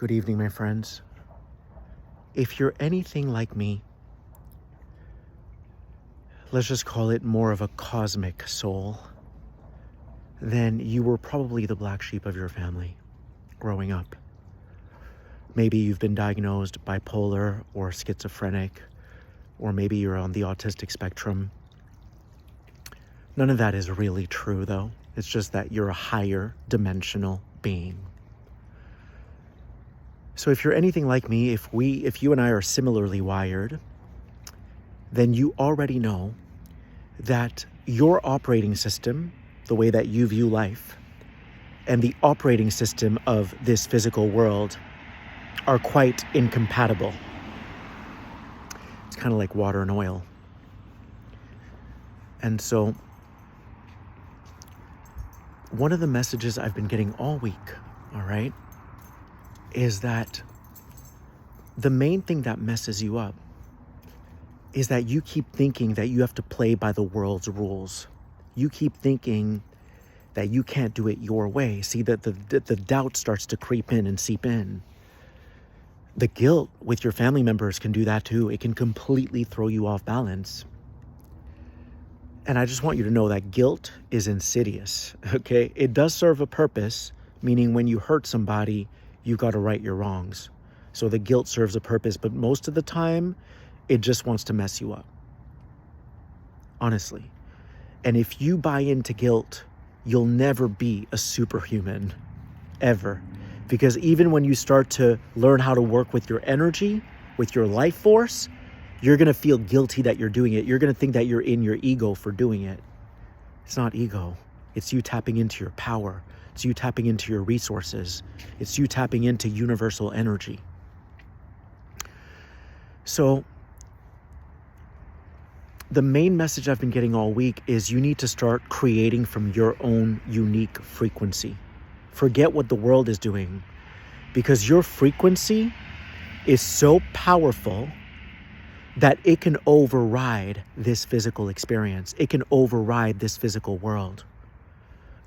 Good evening, my friends. If you're anything like me, let's just call it more of a cosmic soul, then you were probably the black sheep of your family growing up. Maybe you've been diagnosed bipolar or schizophrenic, or maybe you're on the autistic spectrum. None of that is really true, though. It's just that you're a higher dimensional being. So if you're anything like me, if you and I are similarly wired, then you already know that your operating system, the way that you view life, and the operating system of this physical world are quite incompatible. It's kind of like water and oil. And so one of the messages I've been getting all week, all right, is that the main thing that messes you up is that you keep thinking that you have to play by the world's rules. You keep thinking that you can't do it your way. See, that the doubt starts to creep in and seep in. The guilt with your family members can do that too. It can completely throw you off balance. And I just want you to know that guilt is insidious, okay? It does serve a purpose, meaning when you hurt somebody, you got to right your wrongs. So the guilt serves a purpose, but most of the time, it just wants to mess you up. Honestly. And if you buy into guilt, you'll never be a superhuman, ever. Because even when you start to learn how to work with your energy, with your life force, you're going to feel guilty that you're doing it. You're going to think that you're in your ego for doing it. It's not ego. It's you tapping into your power. It's you tapping into your resources. It's you tapping into universal energy. So the main message I've been getting all week is you need to start creating from your own unique frequency. Forget what the world is doing, because your frequency is so powerful that it can override this physical experience. It can override this physical world.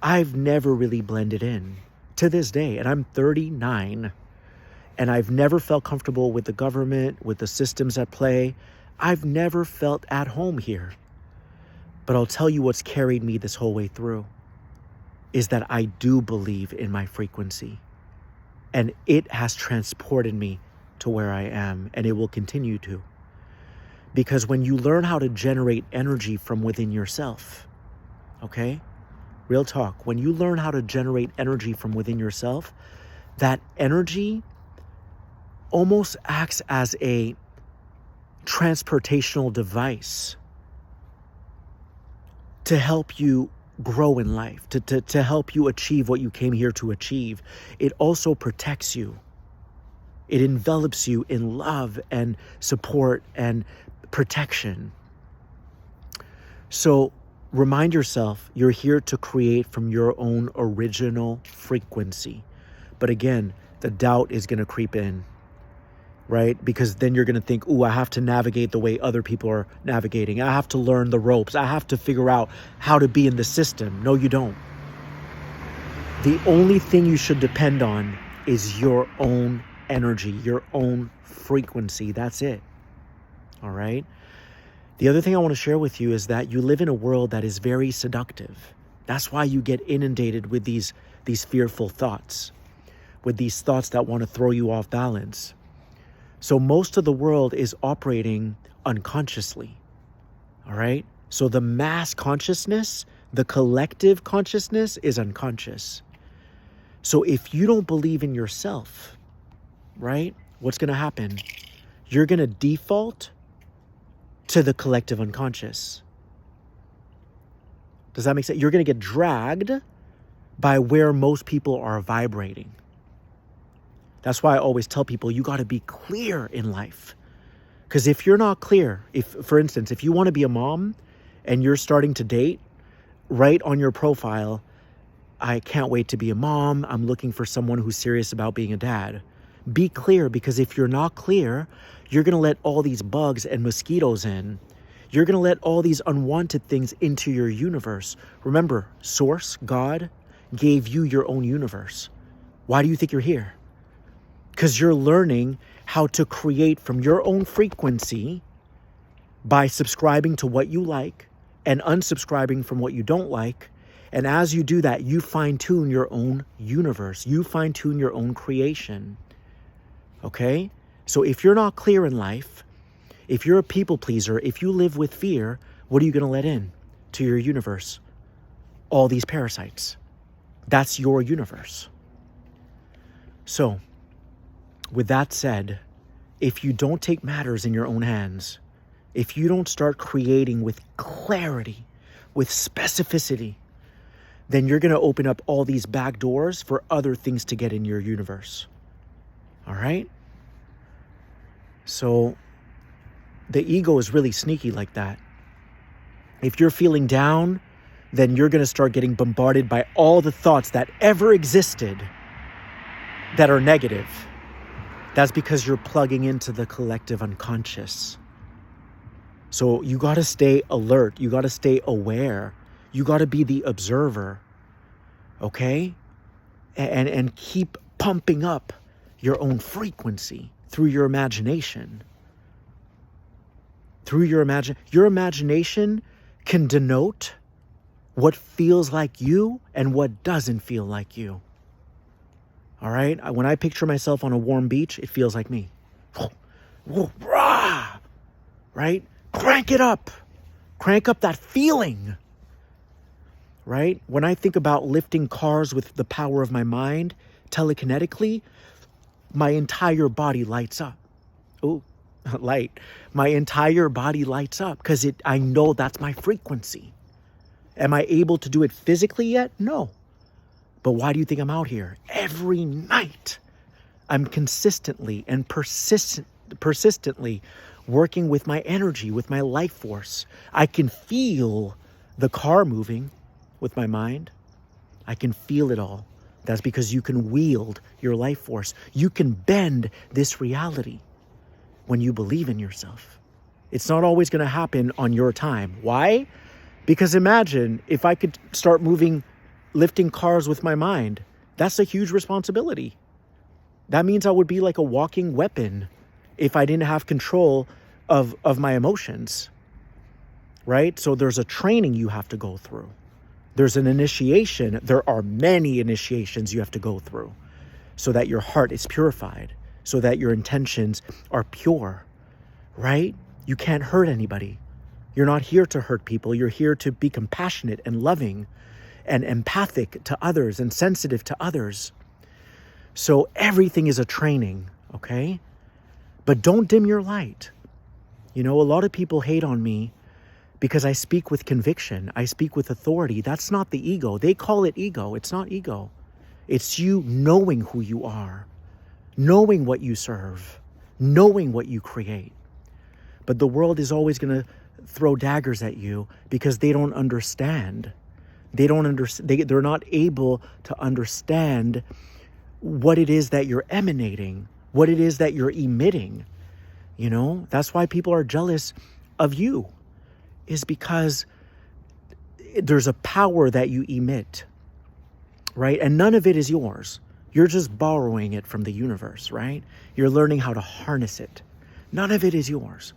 I've never really blended in to this day, and I'm 39, and I've never felt comfortable with the government, with the systems at play. I've never felt at home here. But I'll tell you what's carried me this whole way through is that I do believe in my frequency, and it has transported me to where I am, and it will continue to. Because when you learn how to generate energy from within yourself, okay? Real talk. When you learn how to generate energy from within yourself, that energy almost acts as a transportational device to help you grow in life, to help you achieve what you came here to achieve. It also protects you. It envelops you in love and support and protection. So remind yourself, you're here to create from your own original frequency. But again, the doubt is going to creep in, right? Because then you're going to think, I have to navigate the way other people are navigating. I have to learn the ropes. I have to figure out how to be in the system. No, you don't. The only thing you should depend on is your own energy, your own frequency. That's it. All right? The other thing I want to share with you is that you live in a world that is very seductive. That's why you get inundated with these fearful thoughts, with these thoughts that want to throw you off balance. So most of the world is operating unconsciously. All right? So the mass consciousness, the collective consciousness is unconscious. So if you don't believe in yourself, right? What's going to happen? You're going to default to the collective unconscious. Does that make sense? You're going to get dragged by where most people are vibrating. That's why I always tell people you got to be clear in life. Because if you're not clear, for instance, if you want to be a mom and you're starting to date, write on your profile, I can't wait to be a mom. I'm looking for someone who's serious about being a dad. Be clear, because if you're not clear, you're going to let all these bugs and mosquitoes in. You're going to let all these unwanted things into your universe. Remember, Source, God, gave you your own universe. Why do you think you're here? because you're learning how to create from your own frequency by subscribing to what you like and unsubscribing from what you don't like. And as you do that, you fine-tune your own universe. You fine-tune your own creation. Okay? So if you're not clear in life, if you're a people pleaser, if you live with fear, what are you going to let in to your universe? All these parasites. That's your universe. So, with that said, if you don't take matters in your own hands, if you don't start creating with clarity, with specificity, then you're going to open up all these back doors for other things to get in your universe. All right? So the ego is really sneaky like that. If you're feeling down, then you're going to start getting bombarded by all the thoughts that ever existed that are negative. That's because you're plugging into the collective unconscious. So you got to stay alert. You got to stay aware. You got to be the observer, okay? And keep pumping up your own frequency through your imagination. Through your imagination can denote what feels like you and what doesn't feel like you. All right? When I picture myself on a warm beach, it feels like me. Right? Crank it up. Crank up that feeling. Right? When I think about lifting cars with the power of my mind, telekinetically, my entire body lights up. Oh, light. My entire body lights up because I know that's my frequency. Am I able to do it physically yet? No. But why do you think I'm out here? Every night, I'm consistently and persistently working with my energy, with my life force. I can feel the car moving with my mind. I can feel it all. That's because you can wield your life force. You can bend this reality when you believe in yourself. It's not always going to happen on your time. Why? Because imagine if I could start lifting cars with my mind. That's a huge responsibility. That means I would be like a walking weapon if I didn't have control of my emotions, right? So there's a training you have to go through. There's an initiation. There are many initiations you have to go through so that your heart is purified, so that your intentions are pure, right? You can't hurt anybody. You're not here to hurt people. You're here to be compassionate and loving and empathic to others and sensitive to others. So everything is a training, okay? But don't dim your light. You know, a lot of people hate on me because I speak with conviction. I speak with authority. That's not the ego. They call it ego. It's not ego. It's you knowing who you are, knowing what you serve, knowing what you create. But the world is always going to throw daggers at you because they don't understand. They don't understand. They're not able to understand what it is that you're emanating, what it is that you're emitting. You know, that's why people are jealous of you, is because there's a power that you emit, right? And none of it is yours. You're just borrowing it from the universe, right? You're learning how to harness it. None of it is yours.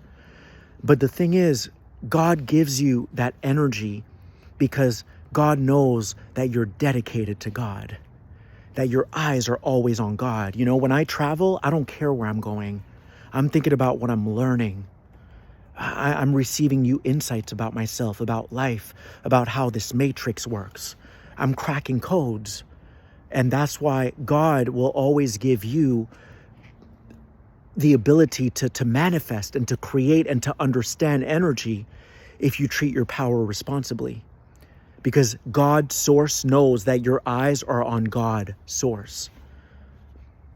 But the thing is, God gives you that energy because God knows that you're dedicated to God, that your eyes are always on God. You know, when I travel, I don't care where I'm going. I'm thinking about what I'm learning. I'm receiving new insights about myself, about life, about how this matrix works. I'm cracking codes. And that's why God will always give you the ability to manifest and to create and to understand energy if you treat your power responsibly. Because God source knows that your eyes are on God source.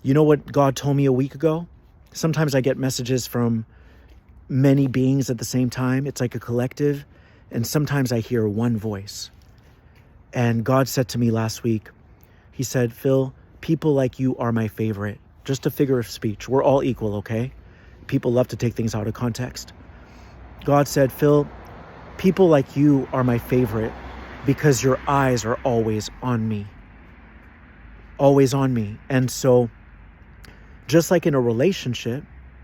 You know what God told me a week ago? Sometimes I get messages from many beings at the same time. It's like a collective. And sometimes I hear one voice. And God said to me last week, he said, Phil, people like you are my favorite. Just a figure of speech. We're all equal, okay? People love to take things out of context. God said, Phil, people like you are my favorite because your eyes are always on me. Always on me. And so Just like in a relationship,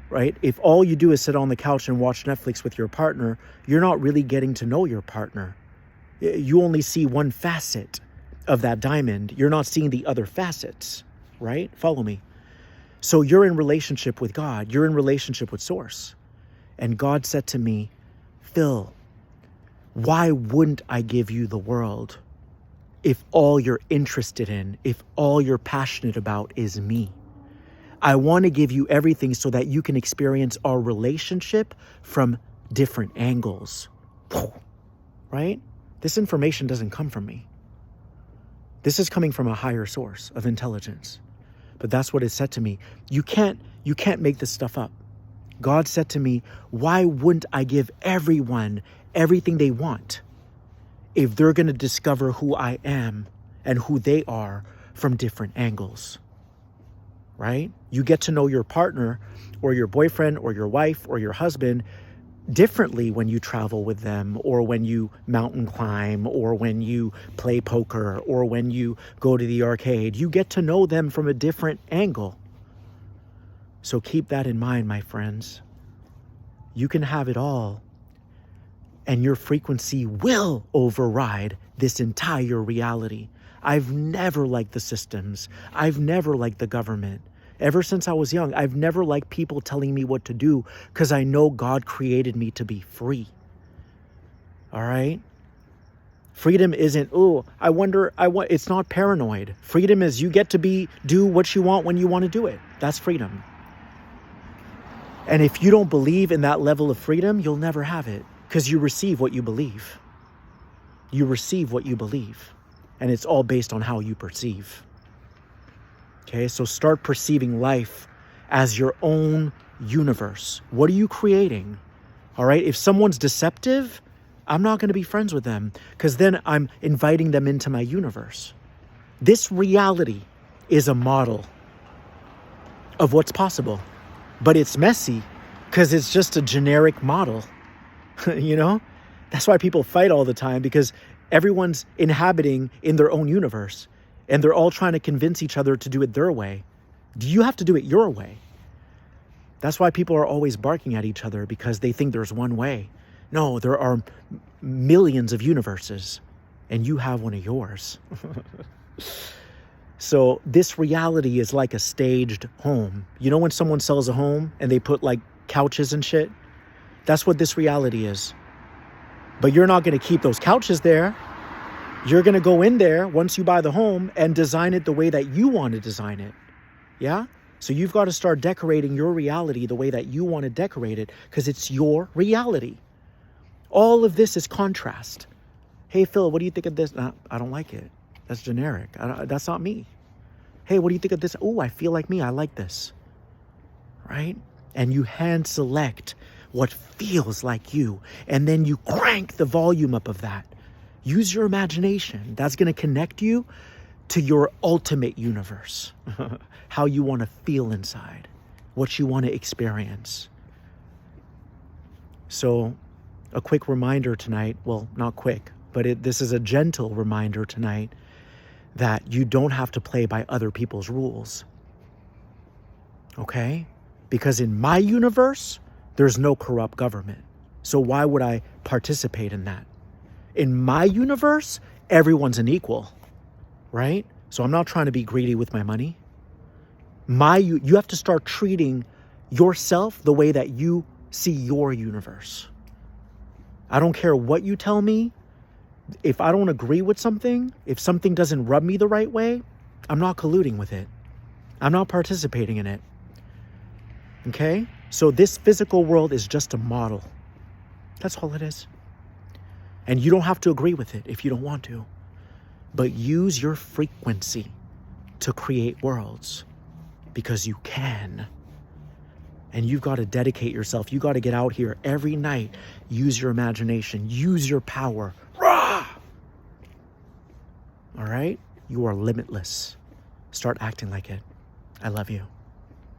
right? If all you do is sit on the couch and watch Netflix with your partner, you're not really getting to know your partner. You only see one facet of that diamond. You're not seeing the other facets, right? Follow me. So you're in relationship with God. You're in relationship with Source. And God said to me, Phil, why wouldn't I give you the world if all you're interested in, if all you're passionate about is me? I want to give you everything so that you can experience our relationship from different angles. Right? This information doesn't come from me. This is coming from a higher source of intelligence. But that's what it said to me. You can't make this stuff up. God said to me, why wouldn't I give everyone everything they want if they're going to discover who I am and who they are from different angles? Right? You get to know your partner or your boyfriend or your wife or your husband differently when you travel with them, or when you mountain climb, or when you play poker, or when you go to the arcade. You get to know them from a different angle. So keep that in mind, my friends. You can have it all, and your frequency will override this entire reality. I've never liked the systems. I've never liked the government. Ever since I was young, I've never liked people telling me what to do, because I know God created me to be free. All right? Freedom isn't, it's not paranoid. Freedom is you get to do what you want when you want to do it. That's freedom. And if you don't believe in that level of freedom, you'll never have it, because you receive what you believe. You receive what you believe. And it's all based on how you perceive. Okay, so start perceiving life as your own universe. What are you creating? All right, if someone's deceptive, I'm not going to be friends with them, because then I'm inviting them into my universe. This reality is a model of what's possible, but it's messy because it's just a generic model. You know, that's why people fight all the time, because everyone's inhabiting in their own universe. And they're all trying to convince each other to do it their way. You have to do it your way. That's why people are always barking at each other, because they think there's one way. No, there are millions of universes, and you have one of yours. So this reality is like a staged home. You know when someone sells a home and they put like couches and shit? That's what this reality is. But you're not going to keep those couches there. You're going to go in there once you buy the home and design it the way that you want to design it. Yeah? So you've got to start decorating your reality the way that you want to decorate it, because it's your reality. All of this is contrast. Hey, Phil, what do you think of this? I don't like it. That's generic. That's not me. Hey, what do you think of this? Oh, I feel like me. I like this. Right? And you hand select what feels like you. And then you crank the volume up of that. Use your imagination. That's going to connect you to your ultimate universe. How you want to feel inside. What you want to experience. So, a quick reminder tonight. Well, not quick, but this is a gentle reminder tonight that you don't have to play by other people's rules. Okay? Because in my universe, there's no corrupt government. So why would I participate in that? In my universe, everyone's an equal, right? So I'm not trying to be greedy with my money. You have to start treating yourself the way that you see your universe. I don't care what you tell me. If I don't agree with something, if something doesn't rub me the right way, I'm not colluding with it. I'm not participating in it. Okay? So this physical world is just a model. That's all it is. And you don't have to agree with it if you don't want to. But use your frequency to create worlds, because you can. And you've got to dedicate yourself. You got to get out here every night. Use your imagination. Use your power. Rah! All right? You are limitless. Start acting like it. I love you.